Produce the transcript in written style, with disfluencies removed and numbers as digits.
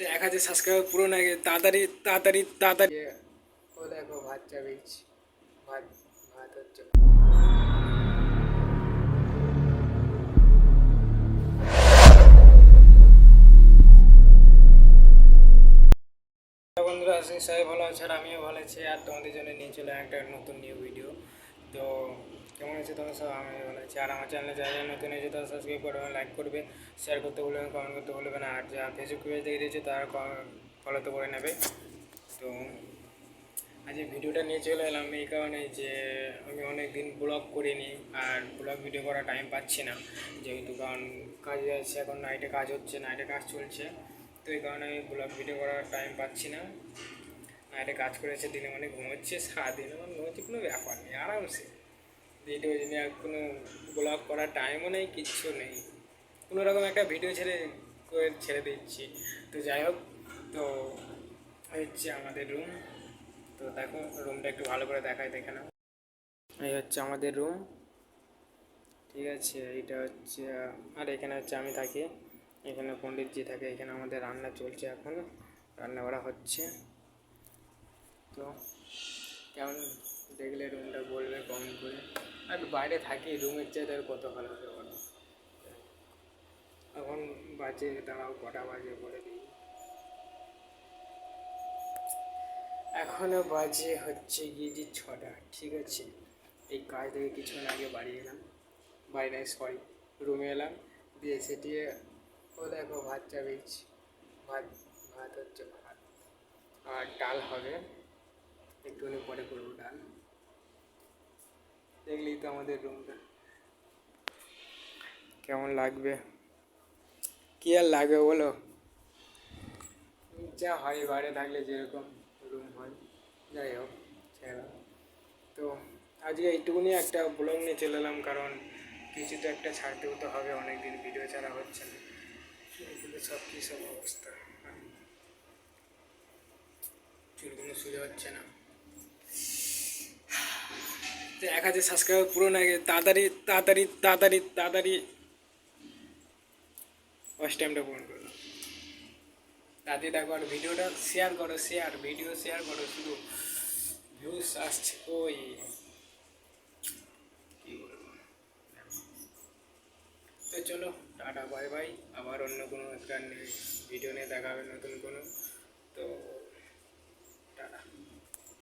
1000 subscriber পুরো না গিয়ে তাড়াতাড়ি তাড়াতাড়ি তাড়াতাড়ি। ও দেখো ভাত চাপিয়েছি, ভাত ভাত হচ্ছে। বন্ধুরা আজকে সবাই ভালো আছে আর আমিও ভালো আছি, আর তোমাদের জন্য নিয়ে চলে একটা নতুন নিউ ভিডিও। তো কেমন আছে তোমরা সব? আমি ভালো আছি। আর আমার চ্যানেলে যারা যারা নতুন হয়েছে তারা সাবস্ক্রাইব করবে, লাইক করবে, শেয়ার করতে বলবেন, কমেন্ট করতে বলবেন। আর যা ফেসবুক পেজ দেখে দিয়েছে তারা ফলো তো করে নেবে। তো আজ এই ভিডিওটা নিয়ে চলে এলাম এই কারণে যে আমি অনেক দিন ব্লগ করিনি, আর ব্লগ ভিডিও করার টাইম পাচ্ছি না, যেহেতু কারণ কাজে আছে, এখন নাইটে কাজ হচ্ছে, নাইটে কাজ চলছে। তো এই কারণে আমি ব্লগ ভিডিও করার টাইম পাচ্ছি না। নাইটে কাজ করেছে, দিনে মানে ঘুমোচ্ছে, সারাদিন আমার ঘুমোচ্ছে, কোনো ব্যাপার নেই, আরামসে ভিডিও জন্য। আর কোনো ব্লগ করার টাইমও নেই, কিচ্ছু নেই, কোনো রকম একটা ভিডিও ছেড়ে দিচ্ছি। তো যাই হোক, তো হচ্ছে আমাদের রুম। তো দেখো রুমটা একটু ভালো করে দেখায়, দেখে নাও। এই হচ্ছে আমাদের রুম, ঠিক আছে। এইটা হচ্ছে, আর এখানে হচ্ছে আমি থাকি, এখানে পণ্ডিতজি থাকে। এখানে আমাদের রান্না চলছে, এখন রান্না করা হচ্ছে। তো কেমন দেখলে রুমটা বলবে কমেন্ট করে। আর বাইরে থাকি, রুমের চাইতে আর কত ভালো হবে বলো। এখন বাজে, দাঁড়াও কটা বাজে বলে দিই। এখনও বাজে হচ্ছে গিয়ে যে 6টা, ঠিক আছে। এই কাজ থেকে কিছুক্ষণ আগে বাড়ি এলাম, বাড়ি নাই সরি, রুমে এলাম, দিয়ে সেটিয়ে ও দেখো ভাত চাপিয়েছি, ভাত ভাত হচ্ছে, ভাত আর ডাল হবে, একটুখানি পরে করবো ডাল। দেখলেই তো আমাদের রুমটা কেমন লাগবে, কী আর লাগবে বলো, যা হয় বাইরে থাকলে যেরকম রুম হয়। যাই হোক ছেড়ে, তো আজকে এইটুকুনি একটা ব্লগ নিয়ে চলে এলাম, কারণ কিছু তো একটা ছাড়তেও তো হবে, অনেক দিন ভিডিও ছাড়া হচ্ছে না। কিন্তু সব কী সব অবস্থা, চুলগুলো সোজা হচ্ছে না। তো 1000 সাবস্ক্রাইবার পুরো না গিয়ে তাড়াতাড়ি তাড়াতাড়ি তাড়াতাড়ি তাড়াতাড়ি ফার্স্ট টাইমটা পূরণ করলাম। তাড়াতাড়ি দেখো, আর ভিডিওটা শেয়ার করো, ভিডিও শেয়ার করো, শুধু ভিউজ আসছে ওই, কী বলবো। তো চলো টাটা বাই বাই, আবার অন্য কোনো একটা ভিডিও নিয়ে দেখা হবে নতুন কোনো।